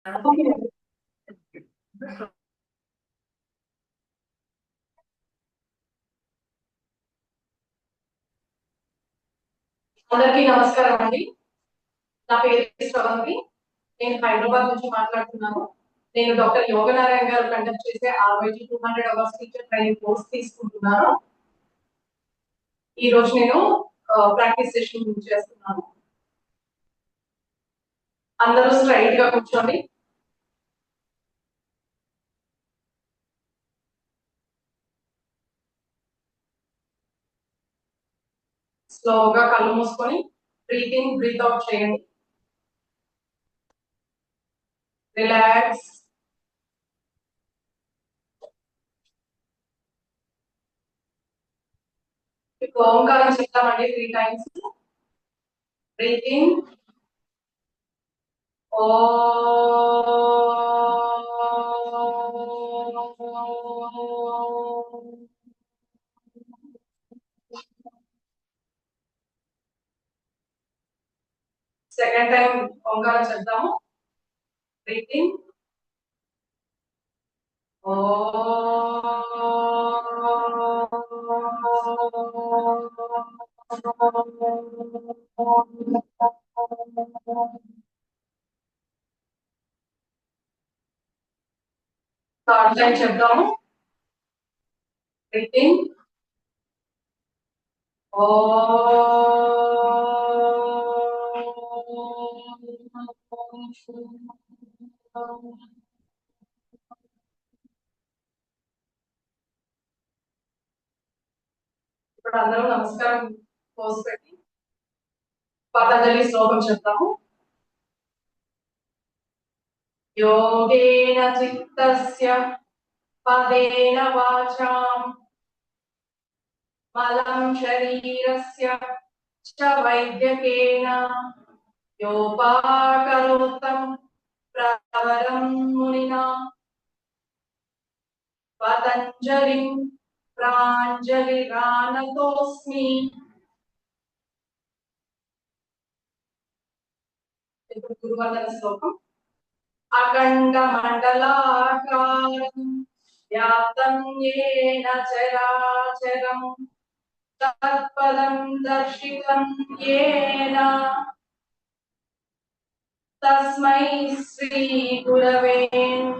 అందరికీ నమస్కారం అండి. నా పేరు శ్రవంతి. నేను హైదరాబాద్ నుంచి మాట్లాడుతున్నాను. నేను డాక్టర్ యోగనారాయణ గారు కండక్ట్ చేసే RYG 200 hours teacher training course తీసుకుంటున్నాను. ఈ రోజు నేను ప్రాక్టీస్ సెషన్ చేస్తున్నాను. అందరూ స్ట్రైట్ గా కూర్చోండి. స్లోగా కళ్ళు మూసుకొని బ్రీత్ ఇన్ బ్రీత్ అవుట్ చేయండి. రిలాక్స్. ఇప్పుడు ఓంకారం చెప్తామండి 3 టైమ్స్. బ్రీత్ ఇన్ ఓ సెకండ్ టైం ఓంకారం చెప్తాము. బ్రీత్ ఇన్ ఓ థర్డ్ టైం చెప్తాము. బ్రీత్ ఇన్ ఓ ఇప్పుడు అందరూ నమస్కారం పోస్ట్ పెట్టి పతంజలి శ్లోకం చెప్తాము. యోగేన చిత్తస్య పదేన వాచాం మలం శరీరస్య చ వైద్యకేన యోపాకరోత్తం ప్రవరం మునినా పతంజలిం ప్రాంజలిరానతోస్మి. ఇప్పుడు గురువందన శ్లోకం. అఖండ మండలాకారం వ్యాప్తం యేన చరాచరం తత్పదం దర్శితం యేన తస్మై శ్రీ గురవే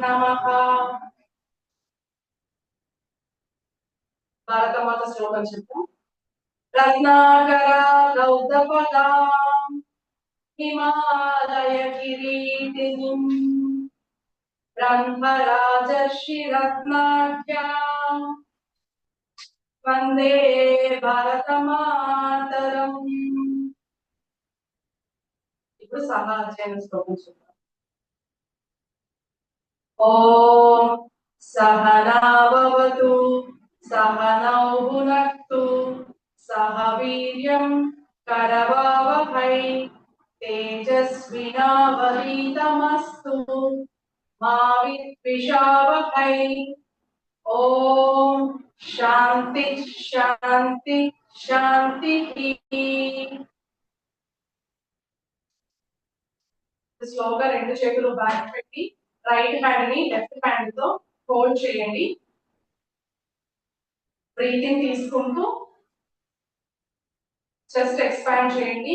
నమః. భారతమాత శ్లోకం చెప్తాం. రత్నాకర రౌద్రపదాం హిమాలయ కిరీటినిం బ్రహ్మరాజర్షి రత్నాఖ్యాం వందే భారతమాతరం. ఇప్పుడు సహా అధ్యయన శ్లోకం చూద్దాం. ఓం సహనావతు సహనౌ భునక్తు సహ వీర్యం కరవావహై తేజస్వినావధీతమస్తు మా విద్విషావహై. ఓం శాంతి శాంతి శాంతి. స్లోగా రెండు చేతులు బ్యాక్ పెట్టి రైట్ హ్యాండ్ ని లెఫ్ట్ హ్యాండ్ తో హోల్డ్ చేయండి. బ్రీతింగ్ తీసుకుంటూ చెస్ట్ ఎక్స్పాండ్ చేయండి.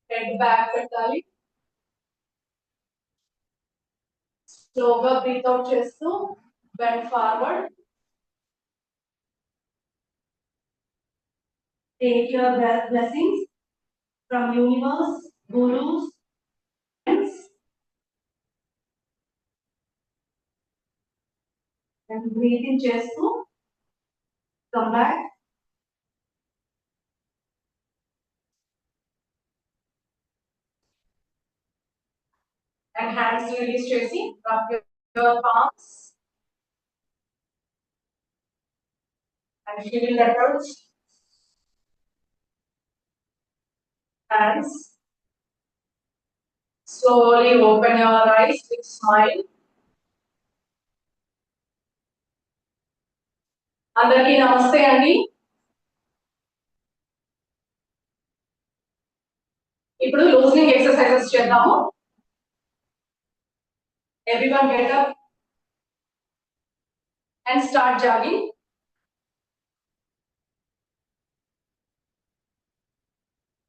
హెడ్ బ్యాక్ పెట్టాలి. స్లోగా బ్రీత్ అవుట్ చేస్తూ bend forward. Take your blessings from universe, gurus, friends, and breathe in చేస్తూ come back. And hands release చేసి rub your palms and feel the touch. Hands. Slowly open your eyes with smile. అందరికీ నమస్తే అండి. ఇప్పుడు loosening exercises చేద్దాము. Everyone get up and start jogging.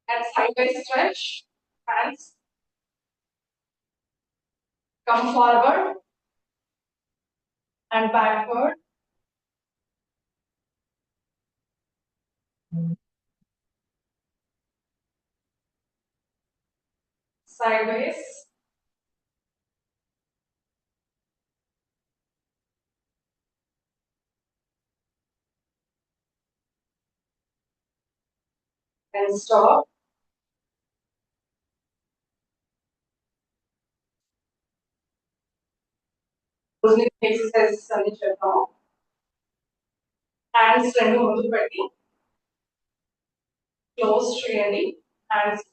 And sideways stretch. Hands. Come forward and backward. Sideways. And stop. Exercises అన్ని చేద్దాము. Hands రెండు ముందుకు పెట్టి క్లోజ్ చేయండి. Hands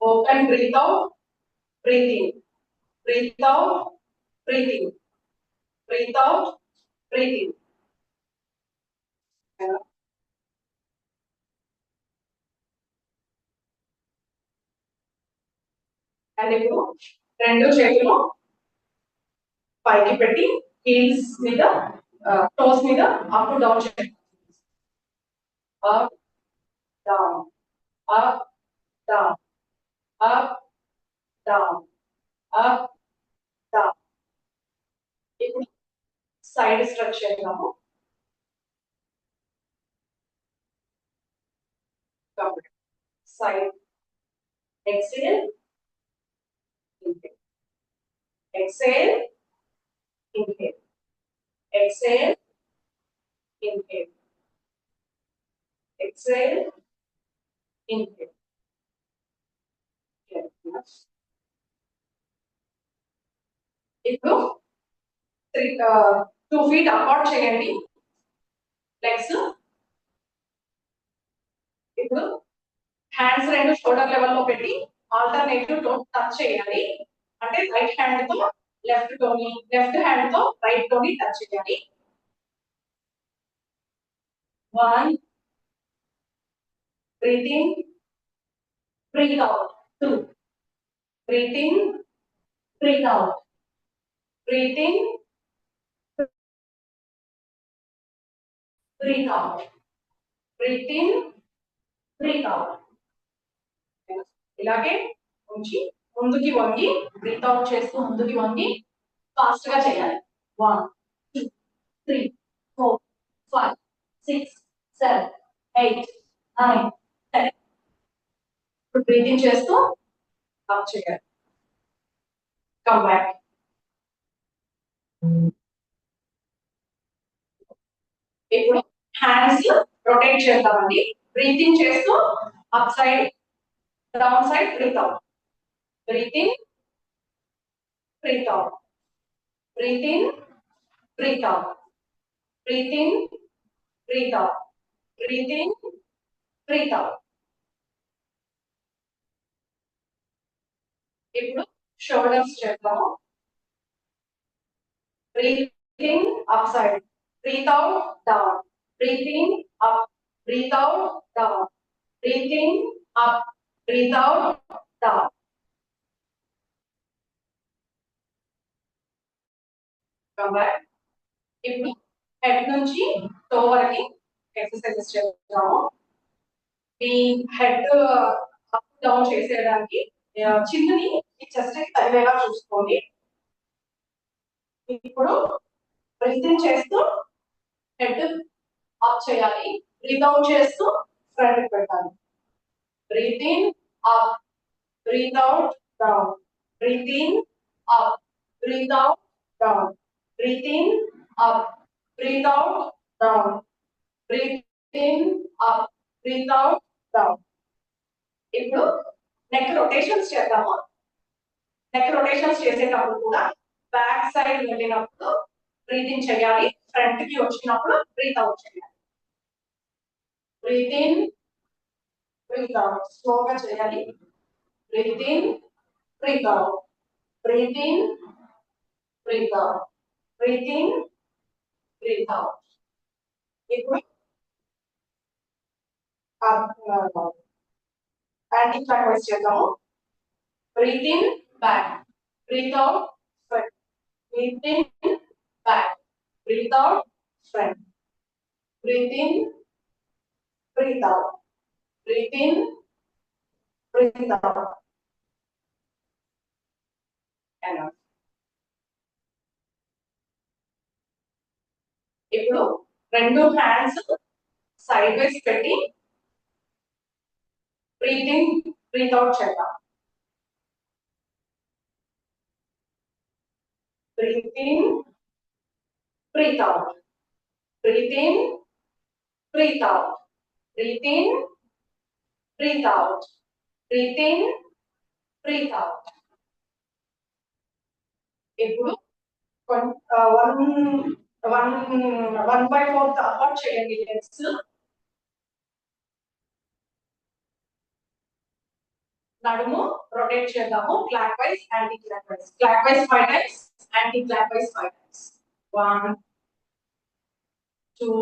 open, breathe out, breathe in, breathe out, breathe in, breathe out, breathe in. And ఇప్పుడు రెండు చేతులు పైకి పెట్టి హీల్స్ మీద టోస్ మీద అప్ డౌన్ చేయండి. Up down, up down, up down, up down. ఇప్పుడు సైడ్ స్ట్రెచ్ చేద్దాము. Side exhale, exhale, inhale, exhale, inhale, exhale, inhale. ఇప్పుడు 2 feet apart చేయండి లెగ్స్. ఇప్పుడు హ్యాండ్స్ రెండు షోల్డర్ లెవెల్ లో పెట్టి ఆల్టర్నేటివ్ టో టచ్ చేయాలి. అంటే రైట్ హ్యాండ్ తో లెఫ్ట్ టోని, లెఫ్ట్ హ్యాండ్ తో రైట్ టోని టచ్ చేయాలి. 1, breathe in, breathe out. 2, breathe in, breathe out, breathe in, breathe out, breathe in, breathe out. ఇలాగే ఉంచి ముందుకి వంగి బ్రీత్ అవుట్ చేస్తూ ముందుకి వంగి ఫాస్ట్ గా చేయాలి. 1, 2, 3, 4, 5, 6, 7, 8, 9, 10. ఇప్పుడు బ్రీతింగ్ చేస్తూ అప్ చేయాలి. Come back. ఇప్పుడు హ్యాండ్స్ రొటేట్ చేద్దామండి. బ్రీతింగ్ చేస్తూ up side, down side, breathe out, breathe in, breathe out, breathe in, breathe out, breathe in, breathe out, breathe in, breathe out. ఇప్పుడు షోల్డర్స్ చేద్దాము. Breathe in, upside. Breathe out, down. Breathe in, up. Breathe out, down. Breathe in, up. Breathe out, down. Come back. ఇప్పుడు head నుంచి toe వరకు exercises చేద్దాము. ఈ head up down చేసేయడానికి చిన్నని chest కి తగిలేలా చూసుకోండి. ఇప్పుడు బ్రీతింగ్ చేస్తూ హెడ్ అప్ చేయాలి. బ్రీత్ అవుట్ చేస్తూ ఫ్రంట్ పెట్టాలి. Breathe in, up, breathe out, down, breathe in, up, breathe out, down, breathe in, up, breathe out, down, breathe in, up, breathe out, down. ఇప్పుడు neck rotations చేద్దాము. Neck rotations చేసేటప్పుడు కూడా back side వెళ్ళినప్పుడు breathing చేయాలి. Front కి వచ్చినప్పుడు breathe out చేయాలి. Breathe in, breathe out స్లోగా చేయాలి. Breathe in, breathe out, breathe in, breathe out, breathe in, breathe out. ఇప్పుడు యాంటీ క్లాక్ వైజ్ చేద్దాము. Breathe in, back, breathe out, breathe in, back, breathe out, front, breathe in, breathe out, breathe in, breathe out, enough. ఇప్పుడు రెండు hands sidewise పెట్టి breathe in breathe out చేద్దాం. Breathe in breathe out, breathe in breathe out, breathe in breathe out, breathe in breathe out. Breathe one one 1/4 apart చేయండి legs. నడుము rotate చేద్దాము clockwise anticlockwise. Clock wise 5 times, anti clock wise 5 times. 1 2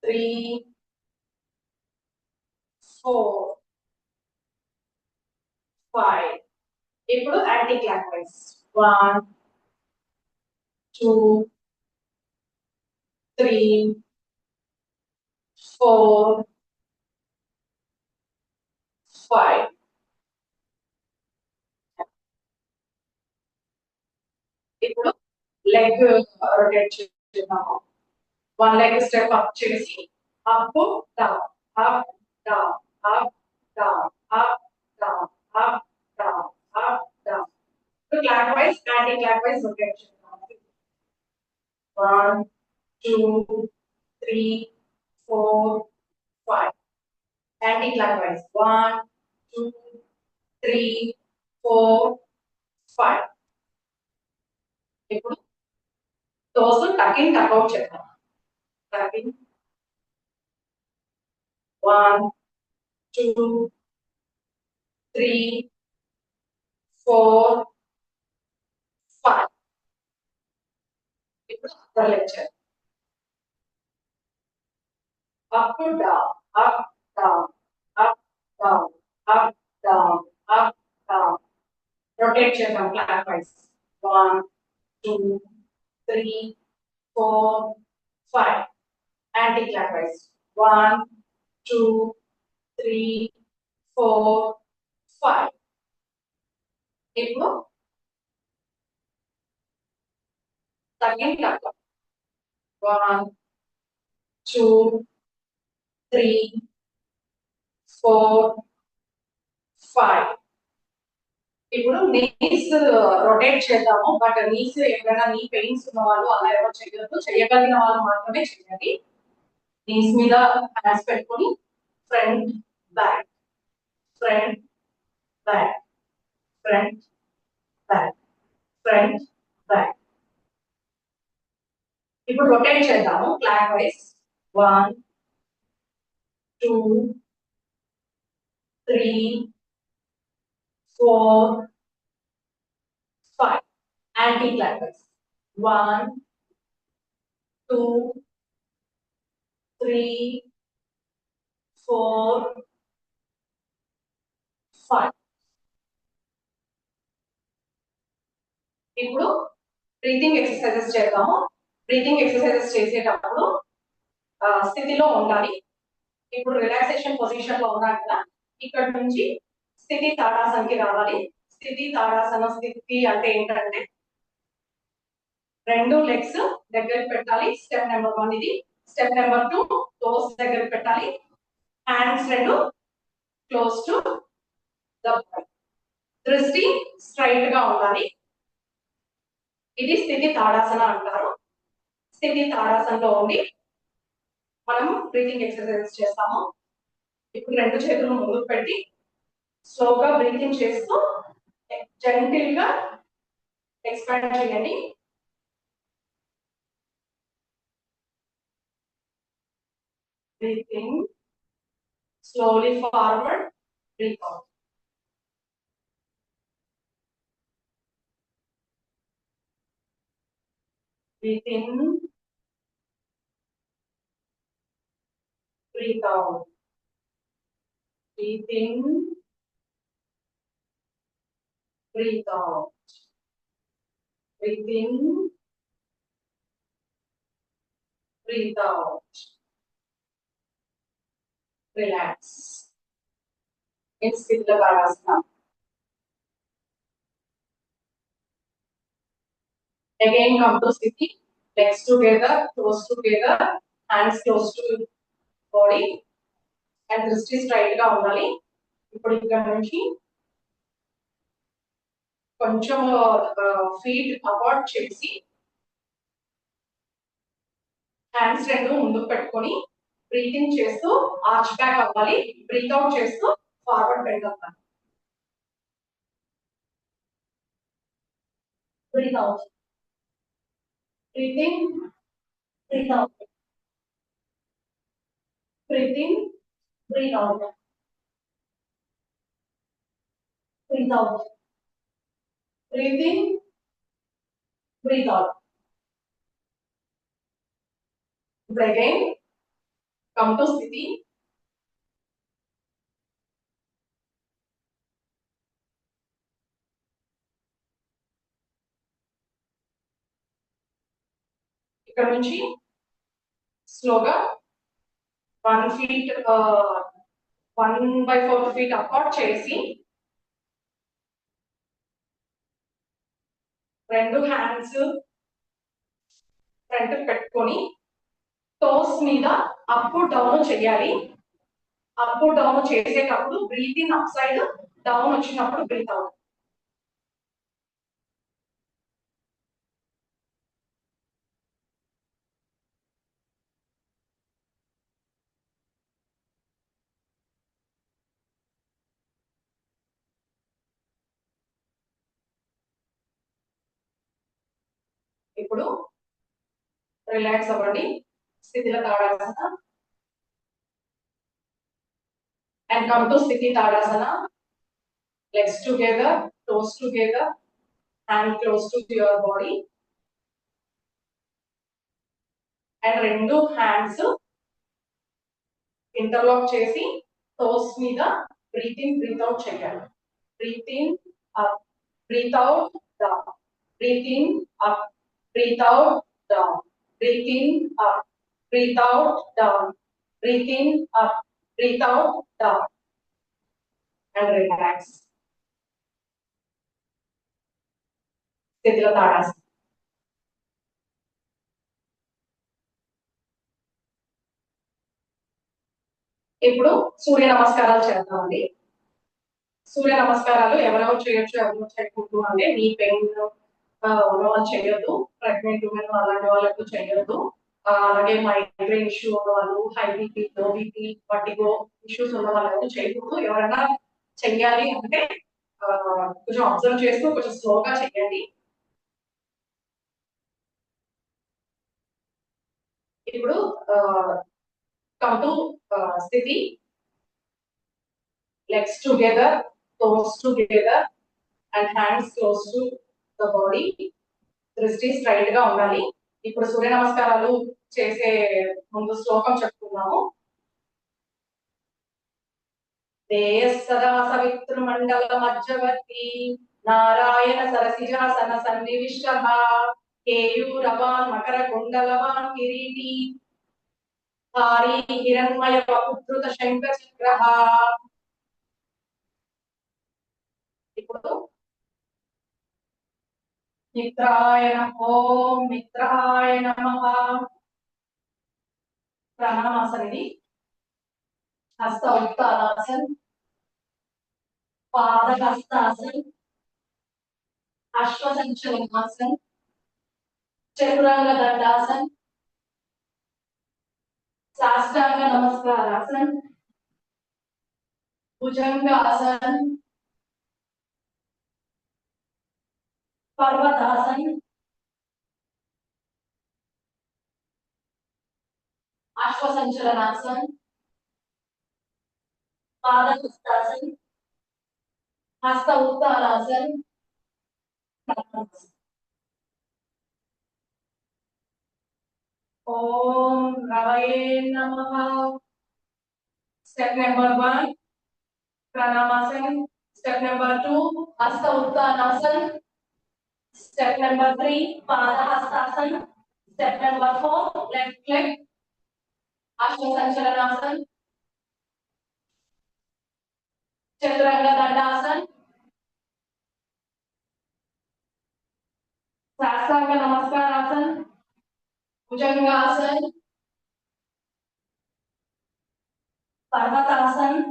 3 4 5. ఇప్పుడు anti clock wise 1 2 3 4 5. ఇప్పుడు leg rotate చేద్దాము. One leg step up చేసి up down up down up down up down up down up down. Clock wise anti clock wise rotate చేద్దాము. 1 2 3 4 5. Anti clock wise 1 2 3 4 5. ఇప్పుడు toes tuck in టక్ out చేద్దాం. Tuck in 1 2 3 4 5. ఇప్పుడు upper leg చేద్దాం. Up down up down up down up down up down. Rotate చేద్దాం clock wise 1 2 3 4 5. Anti clock wise 1 2 3 4 5. ఇప్పుడు తగ్గిన టక్ 1 2 3 4 5. ఇప్పుడు నీస్ రొటేట్ చేద్దాము. బట్ నీస్ ఎక్కడైనా నీ పెయిన్స్ ఉన్న వాళ్ళు అలా ఎవరు చేయొద్దు. చేయగలిగిన వాళ్ళు మాత్రమే చేయాలి. నీస్ మీద హ్యాండ్స్ పెట్టుకొని front back front back front back front back. ఇప్పుడు రొటేట్ చేద్దాము clock wise 1 2 3 4 5. Anti clock wise 1 2 3 4 5. ఇప్పుడు బ్రీతింగ్ ఎక్సర్సైజెస్ చేద్దాము. బ్రీతింగ్ ఎక్సర్సైజెస్ చేసేటప్పుడు స్థితిలో ఉండాలి. ఇప్పుడు రిలాక్సేషన్ పొజిషన్ లో ఉన్నాం కదా, ఇక్కడ నుంచి స్థితి తాడాసనకి రావాలి. స్థితి తాడాసన స్థితి అంటే ఏంటంటే రెండు లెగ్స్ దగ్గర పెట్టాలి. స్టెప్ నెంబర్ 1 ఇది. స్టెప్ నెంబర్ 2 టోస్ దగ్గర పెట్టాలి. హ్యాండ్స్ రెండు క్లోజ్ టు ద దృష్టి స్ట్రైట్ గా ఉండాలి. ఇది స్థితి తాడాసన అంటారు. స్థితి తాడాసనలో ఉండి మనం బ్రీతింగ్ ఎక్సర్సైజెస్ చేస్తాము. ఇప్పుడు రెండు చేతులు ముందుకు పెట్టి స్లోగా బ్రీతింగ్ చేస్తూ జెంటిల్ గా ఎక్స్పాండ్ చేయండి. Breathe in, slowly forward, breathe out. Breathe in, breathe out. Breathe in, breathe out. breathe in, breathe out, relax. In Siddha Parasana. Again, come to Sthiti. Legs together, toes together, hands close to body, and దృష్టి straight గా ఉండాలి. ఇప్పుడు ఇక్కడ నుంచి కొంచెం feet award చేసి hands రెండు ముందుకు పెట్టుకొని బ్రీతింగ్ చేస్తూ ఆర్చ్ బ్యాక్ అవ్వాలి. బ్రీత్ అవుట్ చేస్తూ ఫార్వర్డ్ బెండ్ అవ్వాలి. Breathe out. Breathe in. Breathe out. Breathe in. Breathe out. Breathe out. Breathe in. Breathe out. Again, come to Sthiti. ఇక్కడ నుంచి స్లోగా 1/4 feet అపార్ట్ చేసి రెండు హ్యాండ్స్ ఫ్రంట్ పెట్టుకొని టోస్ మీద అప్ డౌన్ చేయాలి. అప్ డౌన్ చేసేటప్పుడు breathe in up side, down వచ్చినప్పుడు బ్రీత్ అవుట్. ఇప్పుడు రిలాక్స్ అవ్వండి. స్థితిలో Tadasana and come to Sthiti Tadasana. Legs together, toes together, hand close to your body. And రెండు హ్యాండ్స్ ఇంటర్లాక్ చేసి టోస్ మీద బ్రీత్ ఇన్ బ్రీత్ అవుట్ చేయాలి. Breathe in up, breathe out down, breathe in up, breathe out down, breathe in up, breathe out down, breathe in up, breathe out down. And relax. స్థితిలో తాడాసన. ఇప్పుడు సూర్య నమస్కారాలు చేద్దామండి. సూర్య నమస్కారాలు ఎవరెవరు చేయొచ్చు, ఎవరు చేయకూడదు అంటే నీ పెయిన్ వాళ్ళు చేయొద్దు, ప్రెగ్నెంట్ ఉమెన్ అలాంటి వాళ్ళకు చేయొద్దు. అలాగే మైగ్రేన్ ఇష్యూ ఉన్న వాళ్ళు, high BP, low BP, vertigo issues ఉన్న వాళ్ళకు చేయకూడదు. ఎవరైనా చెయ్యాలి అంటే కొంచెం అబ్జర్వ్ చేస్తూ కొంచెం స్లోగా చెయ్యండి. ఇప్పుడు కమ్ టు స్థితి. Legs together, toes together, and hands close to the body. దృష్టి స్ట్రైట్ గా ఉండాలి. ఇప్పుడు సూర్య నమస్కారాలు చేసే ముందు శ్లోకం చెప్పుకున్నాము. సదా సవితృమండల మధ్యవర్తి నారాయణ సరసిజాసన సన్నివిష్టః కేయూరవాన్ మకర కుండలవాన్ కిరీటి హారీ హిరణ్మయ వపుత్రుత శంఖ చక్రః. ఇప్పుడు మిత్రాయ ఓం మిత్రాయ నమః. ప్రాణాయామాసన ఇది. హస్త ఉత్తానాసన్, పాదహస్తాసన్, అశ్వసంచలనాసన్, చతురంగ దండాసన్, సాష్టాంగ నమస్కారాసన్, భుజంగాసన్, పర్వతాసన్, అశ్వసంచలనాసన్, పాదహస్తాసన్, హస్త ఉత్తానాసన్. ఓం రవయే నమః. Step number 1 ప్రాణాయామాసన్. స్టెప్ నెంబర్ 2 హస్త Uttanasana. Step number 3, Padahastasana. Step number 4, left leg, Ashwasanchalanasana. Chaturanga Dandasana. Sasanga Namaskarasana. Bhujangasana. Parvatasana.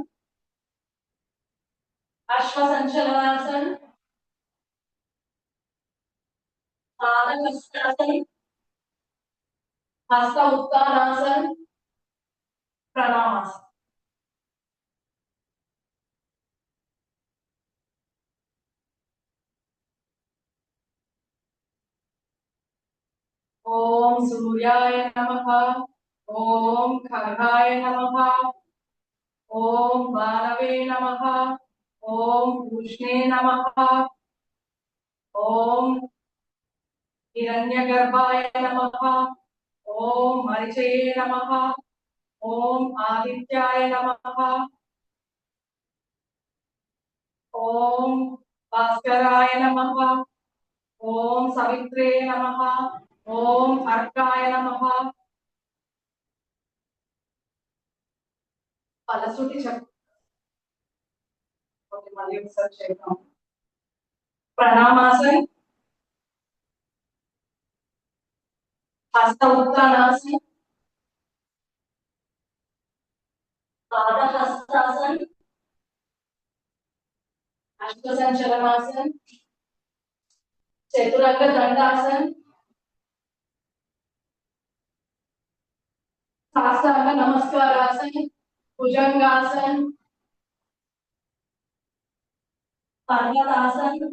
Ashwasanchalanasana. Padahastasana. Hasta Uttanasana. Pranamasana. Om Suryaya Namaha. Om Khargaya Namaha. Om Bharave Namaha. Om Pushne Namaha. Om Hiranyagarbhaya Namaha. Om Marichaye Namaha. Om Adityaya Namaha. Om Bhaskaraya Namaha. Om Savitre Namaha. Om Arkaya Namaha. Palasuti Chakra. Okay, mali ఒకసారి చేద్దాం. Pranamasana. Hasta Uttanasana. Padahastasana. Ashwasanchalanasana. Chaturanga Dandasana. Sastanga Namaskarasana. Bhujangasana. Parvatasana.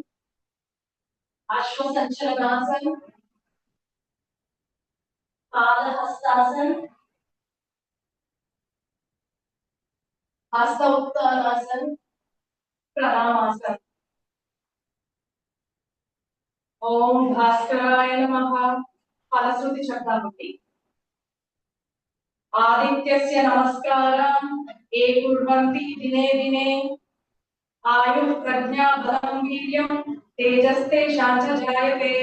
Ashwasanchalanasana. Padahastasana. Hasta Uttanasana. Pranamasana. Om Bhaskaraya Namaha. Palasuti Chakramati. Adityasya Namaskaram. E Kurvanti Dine Dine. Ayuh Prajna Balam Viryam. Tejaste Shancha Jayate.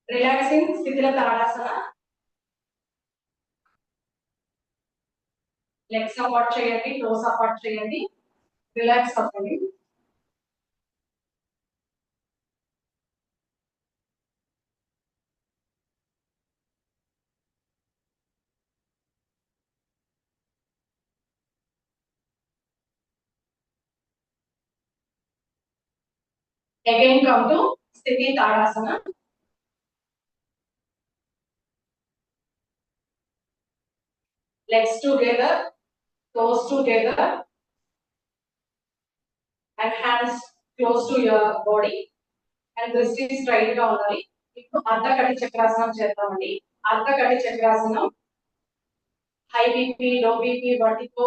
Relaxing Sthitila Tadasana. Legs apart cheyandi, toes apart cheyandi. Relax అవ్వండి. Again come to Sthiti Tadasana. Legs together, toes together, and hands close to your body. And దృష్టి straight గా ఉండాలి. ఇప్పుడు అర్ధకటి చక్రాసనం చేద్దామండి. అర్ధకటి చక్రాసనం high BP, low BP, వాటితో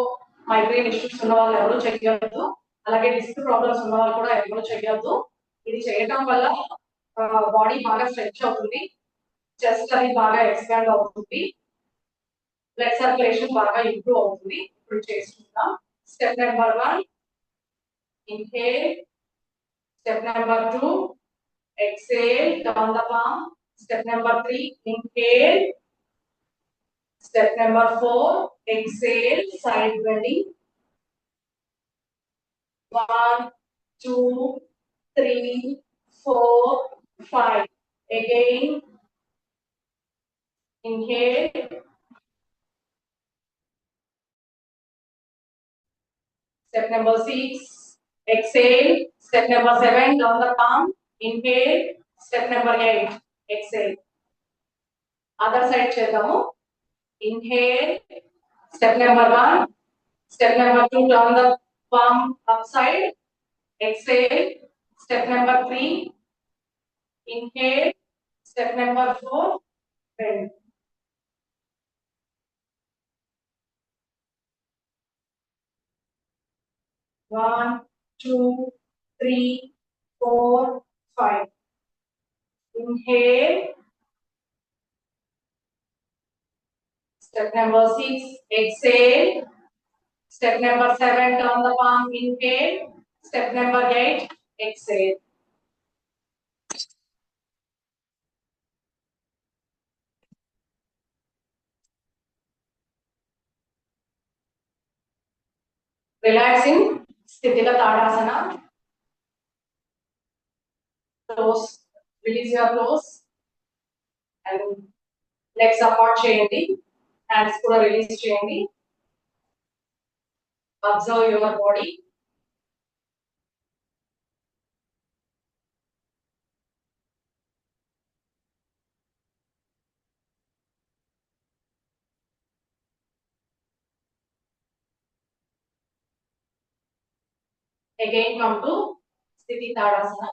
migraine issues ఉన్న వాళ్ళు ఎవరు చేయొద్దు. అలాగే డిస్క్ ప్రాబ్లమ్స్ ఉన్న వాళ్ళు కూడా ఎవరు చేయొద్దు. ఇది చేయడం వల్ల బాడీ బాగా స్ట్రెచ్ అవుతుంది, చెస్ట్ అది బాగా ఎక్స్పాండ్ అవుతుంది, బ్లడ్ సర్క్యులేషన్ బాగా ఇంప్రూవ్ అవుతుంది. ఇప్పుడు చేసుకుందాం. Step number 1 inhale. Step number 2 exhale, down the palm. Step number 3 inhale. Step number 4 exhale, side bending. 1 2 3 4 5. Again inhale. Step number 6 exhale. Step number 7 down the palm. Inhale. Step number 8 exhale. Other side చేద్దాము. Inhale. Step number 1. Step number 2 down the palm upside. Exhale. Step number 3. Inhale. Step number 4. Bend. One, two, three, 4, 5. Inhale. Step number 6. Exhale. Step number 7 down the palm. Inhale. Step number 8. Exhale. Relax in Sthitila Tadasana. Close. Release your close. And legs apart చేయండి. Hands కూడా release చేయండి. Observe your body. Again come to Sthiti Tadasana.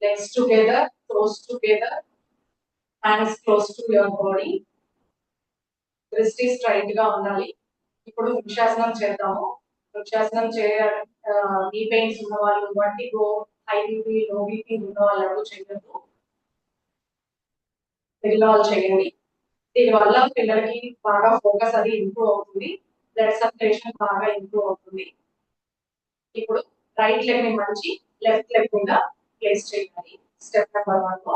Legs together, toes together, hands close to your body. Wrist straight గా ఉండాలి. ఇప్పుడు వృక్షాసనం చేద్దాము. వృక్షాసనం నీ pains ఉన్న వాళ్ళు బట్టి హై బీపీ లో బీపీ ఉన్న వాళ్ళు ఎవరు చేయొద్దు. మిగిలిన వాళ్ళు చేయండి. దీనివల్ల పిల్లలకి బాగా ఫోకస్ అది ఇంప్రూవ్ అవుతుంది. బ్లడ్ సర్క్యులేషన్ బాగా ఇంప్రూవ్ అవుతుంది. ఇప్పుడు రైట్ లెగ్ ని మంచి లెఫ్ట్ లెగ్ మీద ప్లేస్ చేయాలి. స్టెప్ నెంబర్ 1 లో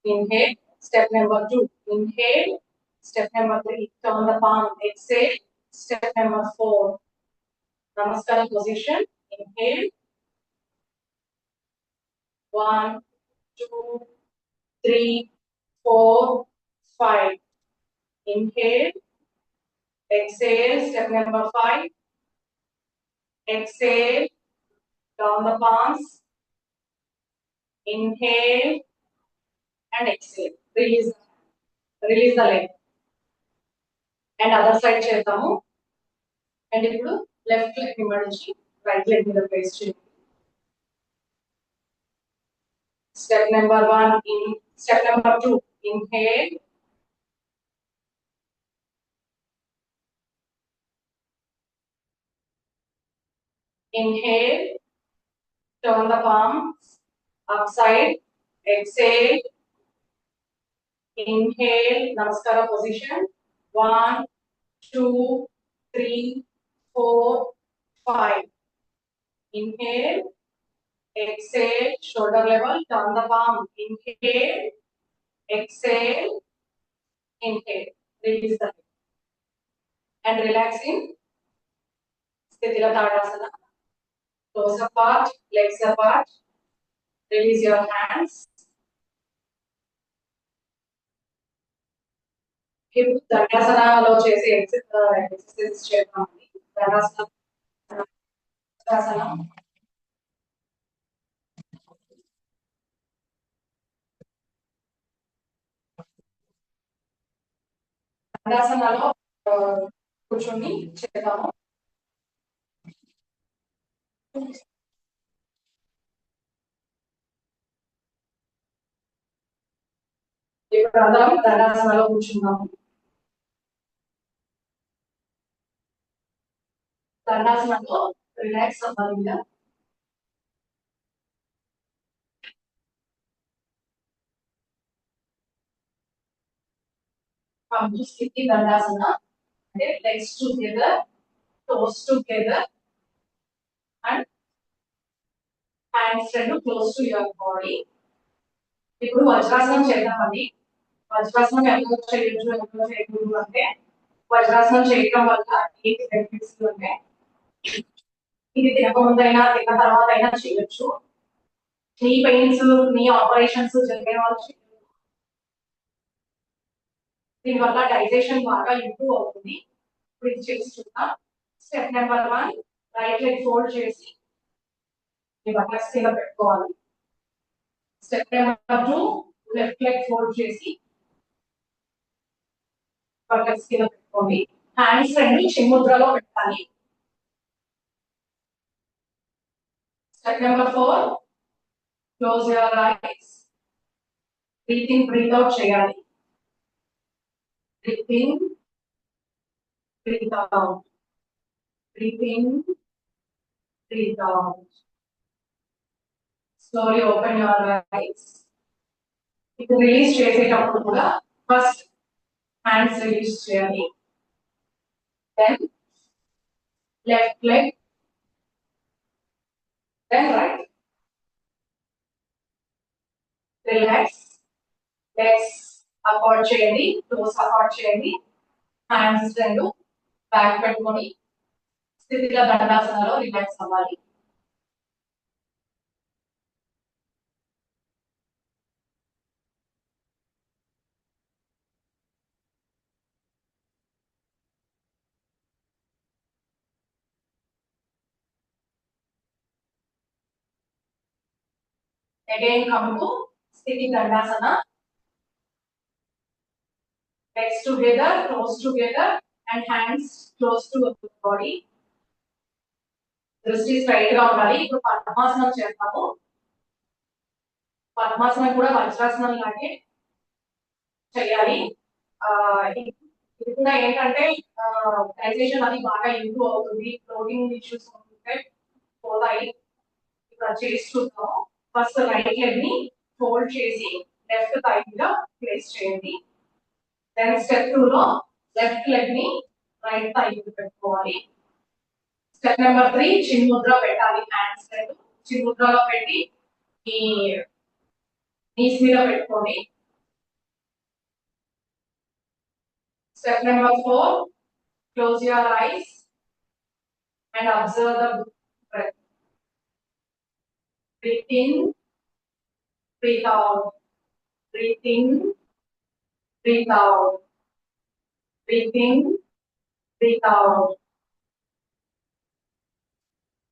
inhale. Step number 2 inhale. Step number 3 turn the palm, exhale. Step number 4 namaskara position. Inhale 1 2 3 4 5. Inhale, exhale. Step number 5. Exhale, down the palms. Inhale and exhale. Release the leg. And other side చేద్దాము. And ఇప్పుడు left leg ని మడిచి right leg మీద place చేయండి. Step number 1 step number 2 inhale. Inhale, turn the palms upside. Exhale. Inhale, namaskara position. 1 2 3 4 5. Inhale, exhale, shoulder level, turn the palm. Inhale, exhale, inhale. Release the leg. And relax in Sthitila Tadasana. Toes apart, legs apart. Release your hands. ఇప్పుడు దండాసనలో చేసే exercise చేద్దామండి. దండాసనం దండాసనలో కూర్చొని చేద్దాము. ఇప్పుడు అందరం దండాసనలో కూర్చున్నాము. దండాసనలో relax అవ్వాలి. Come to Sthiti Dandasana. Okay, legs together, toes together, and hands close to your body. ఇప్పుడు వజ్రాసనం చేద్దామండి. వజ్రాసనం ఎలా చేయొచ్చు ఎలా చేయకూడదు అంటే వజ్రాసనం చేయడం వల్ల ఏంటి బెనిఫిట్స్ అంటే ఇది తినకముందైనా తిన్న తర్వాత అయినా చేయొచ్చు. నీ పెయిన్స్ నీ ఆపరేషన్స్ జరిగే వాళ్ళు దీనివల్ల డైజెషన్ బాగా ఇంప్రూవ్ అవుతుంది. ఇప్పుడు ఇది చేసి చూద్దాం. Step number 1 right leg fold చేసి ఈ బటన్స్ కింద పెట్టుకోవాలి. Step number 2 left leg fold చేసి బటన్స్ కింద పెట్టుకోండి. హ్యాండ్స్ రెండు చిన్ముద్రలో పెట్టాలి. Step number 4 close your eyes. Breathe in breathe out చేయాలి. Breathe in, breathe out. Breathe in, breathe out. Slowly open your eyes. ఇప్పుడు రిలీజ్ చేసేటప్పుడు కూడా ఫస్ట్ హ్యాండ్స్ రిలీజ్ చేయాలి. Then left leg, then right. Relax. Legs apart చేయండి, toes apart చేయండి, hands రెండు back పెట్టుకొని స్థితిలో దండాసనలో రిలాక్స్ అవ్వాలి. Again come to Sthiti Dandasana. Legs together, toes together, and hands close to the body. దృష్టి straight గా ఉండాలి. ఇప్పుడు పద్మాసనం చేస్తాము. పద్మాసనం కూడా వజ్రాసనం లాగే చేయాలి. ఇది కూడా ఏంటంటే డైజెషన్ అది బాగా ఇంప్రూవ్ అవుతుంది. ప్రోటీన్ ఇష్యూస్ ఉంటే పోతాయి. ఇక్కడ చేసి చూద్దాము. ఫస్ట్ రైట్ లెగ్ ని ఫోల్డ్ చేసి లెఫ్ట్ థై మీద ప్లేస్ చేయండి. దెన్ స్టెప్ 2 లో లెఫ్ట్ లెగ్ ని రైట్ థై మీద పెట్టుకోవాలి. స్టెప్ నెంబర్ 3 చిన్ముద్ర పెట్టాలి. హ్యాండ్స్ రెండు చిన్ముద్రలో పెట్టి ఈ నీస్ మీద పెట్టుకోండి. Step number 4, close your eyes and observe the breath. Breathe in, breathe out, breathe in, breathe out, breathe in, breathe out.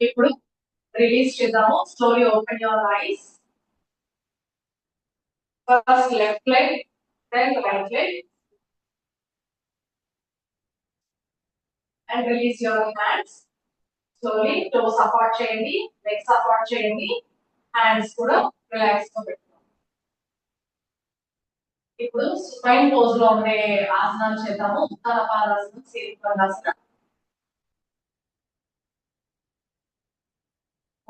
ఇప్పుడు రిలీజ్ చేద్దాము. Slowly open your eyes. First left leg, then right leg. And release your hands. Slowly toes apart చేయండి, legs apart చేయండి, hands కూడా relax గా పెట్టుకోండి. ఇప్పుడు spine pose లో ఉండే ఆసనాలు చేద్దాము. ఉత్తాన పాదాసనం, సేతుబంధాసనం.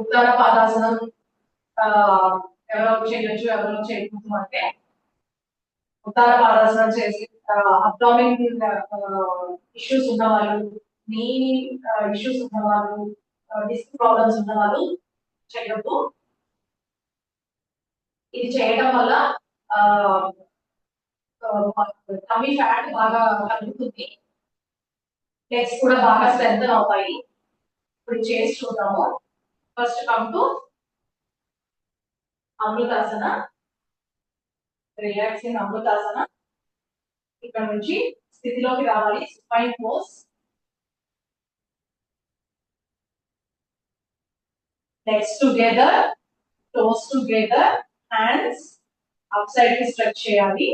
ఉత్తాన పాదాసనం ఎవరో చేయొచ్చు, ఎవరో చేయకూడదు అంటే ఉత్తాన పాదాసనం చేసి అబ్డామిన్ ఇష్యూస్ ఉన్న వాళ్ళు, నీ ఇష్యూస్ ఉన్న వాళ్ళు, డిస్క్ ప్రాబ్లమ్స్ ఉన్న వాళ్ళు చేయొద్దు. ఇది చేయడం వల్ల టమ్మీ ఫ్యాట్ బాగా కలుగుతుంది. లెగ్స్ కూడా బాగా స్ట్రెంథెన్ అవుతాయి. ఇప్పుడు చేసి చూద్దాము. First come to Amritasana. Relaxing Amritasana. ఇక్కడ నుంచి స్థితిలోకి రావాలి. Spine pose. Legs together, toes together, hands up side కి స్ట్రెచ్ చేయాలి.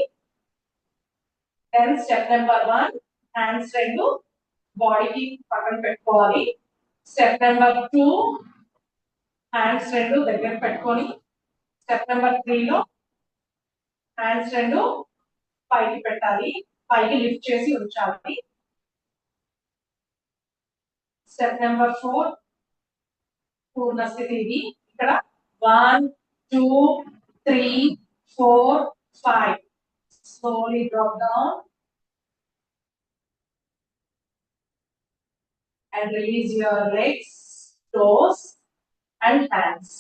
దెన్ స్టెప్ నెంబర్ 1, హ్యాండ్స్ రెండు బాడీకి పక్కన పెట్టుకోవాలి. స్టెప్ నెంబర్ 2, హ్యాండ్స్ రెండు దగ్గర పెట్టుకొని స్టెప్ నెంబర్ 3 లో హ్యాండ్స్ రెండు పైకి పెట్టాలి, పైకి లిఫ్ట్ చేసి ఉంచాలి. స్టెప్ నెంబర్ 4 పూర్ణ స్థితి. ఇది ఇక్కడ 1 2 3 4 5. Slowly drop down and release your legs, toes and hands.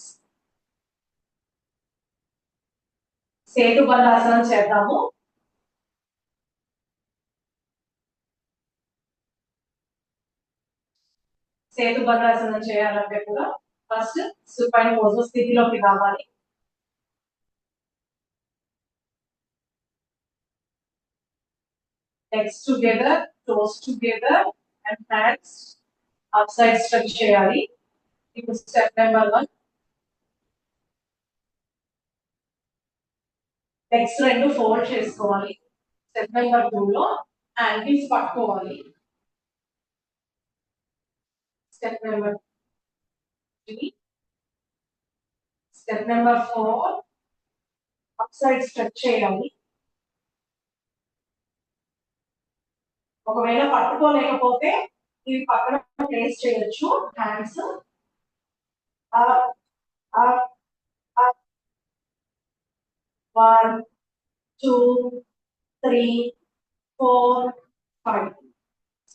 Setubandhasana చేద్దాము. సేతుబంధాసనం చేయాలంటే కూడా ఫస్ట్ సుపైన్ పోజ్ స్థితిలోకి రావాలి. Legs together, toes together and hands upside stretch చేయాలి. ఇప్పుడు స్టెప్ నెంబర్ 1, లెగ్స్ రెండు ఫోల్డ్ చేసుకోవాలి. స్టెప్ నెంబర్ 2 లో యాంకిల్స్ పట్టుకోవాలి. Step number 3, step number 4 upside stretch చేయాలి. ఒకవేళ పట్టుకోలేకపోతే ఇవి పక్కన ప్లేస్ చేయొచ్చు. Hands up up up 1 2 3 4 5.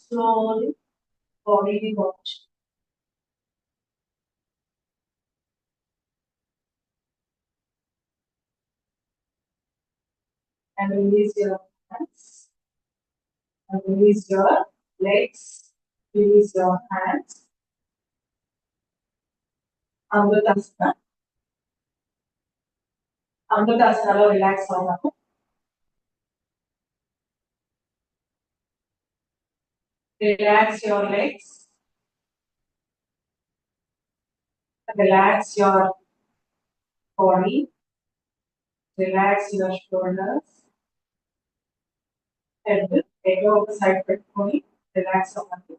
Slowly body watch. and release your hands and release your legs, release your hands. Amrutasana. Amrutasana lo relax avvadamu. Relax your legs. Relax your body. Relax your shoulders. Head ఒక side పెట్టుకొని relax అవ్వండి.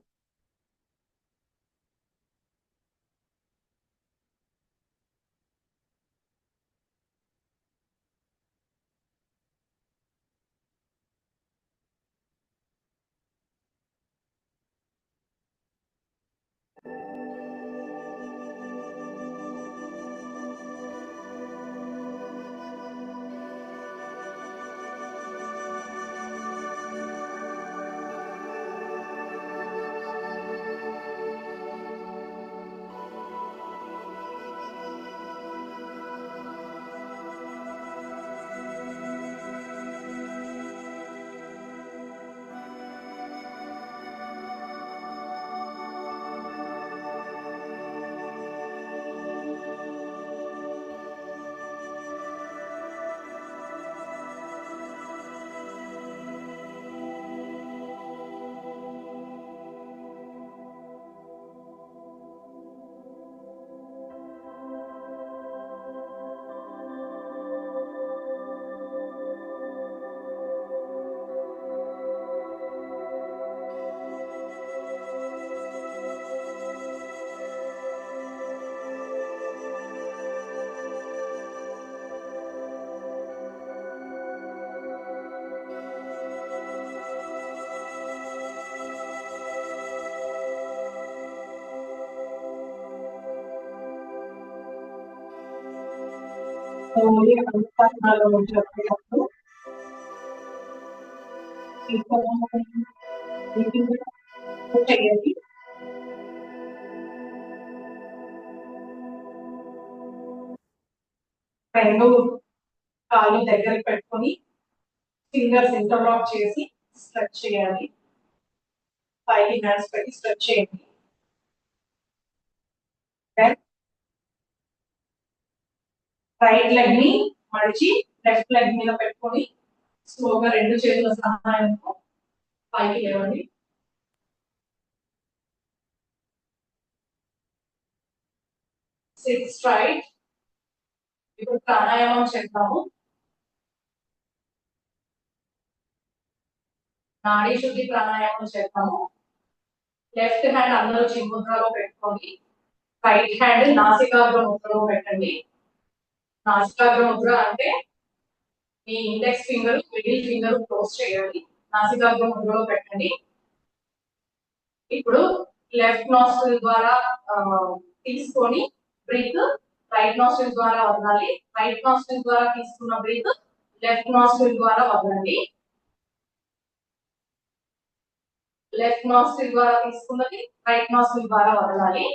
Only Amrutasana lo చెప్పేటప్పుడు చేయండి. రెండు కాళ్ళు దగ్గర పెట్టుకొని fingers interlock చేసి స్ట్రెచ్ చేయాలి. పైకి హ్యాండ్స్ పెట్టి స్ట్రెచ్ చేయండి. రైట్ లెగ్ ని మడిచి లెఫ్ట్ లెగ్ మీద పెట్టుకొని స్లోగా రెండు చేతుల సహాయంతో పైకి లేవండి. SIT straight. ఇప్పుడు ప్రాణాయామం చేద్దాము. నాడీ శుద్ధి ప్రాణాయామం చేద్దాము. లెఫ్ట్ హ్యాండ్ అందరూ చిన్ముద్రలో పెట్టుకోండి. రైట్ హ్యాండ్ నాసికాగ్ర ముద్రలో పెట్టండి. నాసికాగ్ర ముద్ర అంటే మీ index finger middle finger close చేయాలి. నాసికాగ్ర ముద్రలో పెట్టండి. ఇప్పుడు లెఫ్ట్ నాస్ట్రిల్ ద్వారా తీసుకొని బ్రీత్ రైట్ నాస్ట్రిల్ ద్వారా వదలాలి. రైట్ నాస్ట్రిల్ ద్వారా తీసుకున్న బ్రీత్ లెఫ్ట్ నాస్ట్రిల్ ద్వారా వదలండి. లెఫ్ట్ నాస్ట్రిల్ ద్వారా తీసుకున్నది రైట్ నాస్ట్రిల్ ద్వారా వదలాలి.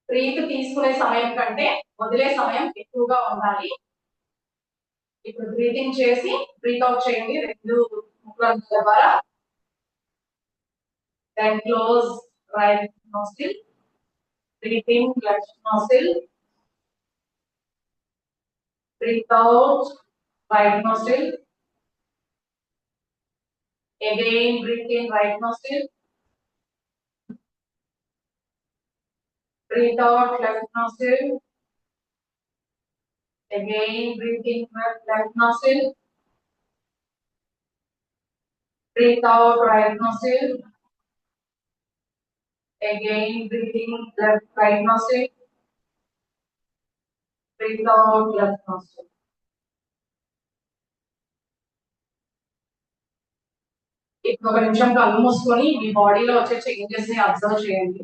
బ్రీత్ తీసుకునే సమయం కంటే వదిలే సమయం ఎక్కువగా ఉండాలి. ఇప్పుడు బ్రీతింగ్ చేసి బ్రీత్ అవుట్ చేయండి రెండు ముక్కుల ద్వారా. Then close right nostril. Breathe in left nostril. Breathe out right nostril. Again breathe in right nostril. Breathe out left nostril. Again breathe in left nostril. Breathe out right nostril. Again breathe in right nostril. Breathe out left nostril. ఇప్పుడు ఒక నిమిషం కళ్ళు మూసుకొని మీ బాడీలో వచ్చే changes ని observe చేయండి.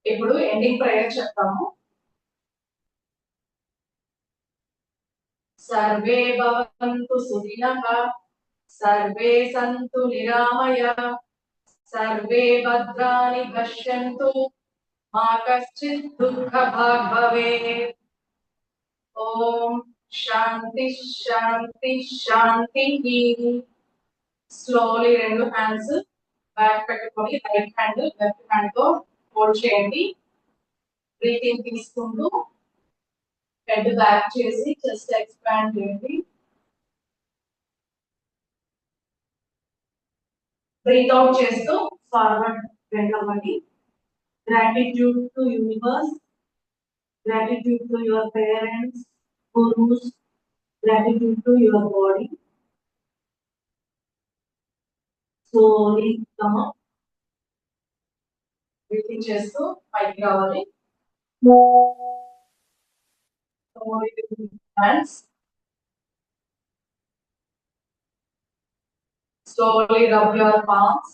ఇప్పుడు ఎండింగ్ ప్రేయర్ చెప్తాము. సర్వే భవంతు సుఖినః, సర్వే సంతు నిరామయాః, సర్వే భద్రాణి పశ్యంతు, మా కశ్చిత్ దుఃఖభాగ్ భవేత్. ఓం శాంతి శాంతి శాంతి. స్లోలీ రెండు హ్యాండ్స్ బ్యాక్ పెట్టుకొని రైట్ హ్యాండ్ లెఫ్ట్ హ్యాండ్ తో హోల్డ్ చేయండి. బ్రీతింగ్ తీసుకుంటూ హెడ్ బ్యాక్ చేసి చెస్ట్ ఎక్స్పాండ్ చేయండి. బ్రీత్ అవుట్ చేస్తూ ఫార్వర్డ్ బెండ్ అవ్వండి. Gratitude to universe, gratitude to your parents, gurus, gratitude to your body. Slowly come up. Breathing చేస్తూ పైకి రావాలి. Slowly hands. Slowly rub your palms.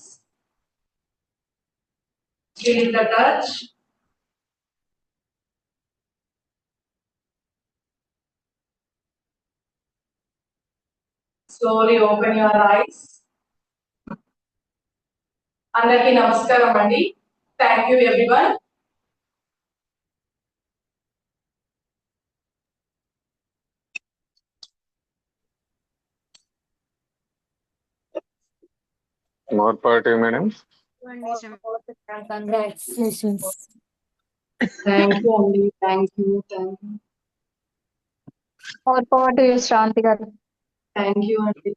Feel the touch. Slowly open your eyes. అందరికీ నమస్కారం అండి. Thank you everyone. More party, madam. Congratulations. Thank you అండి. Thank you. More power to you, Shranti garu. Thank you అండి.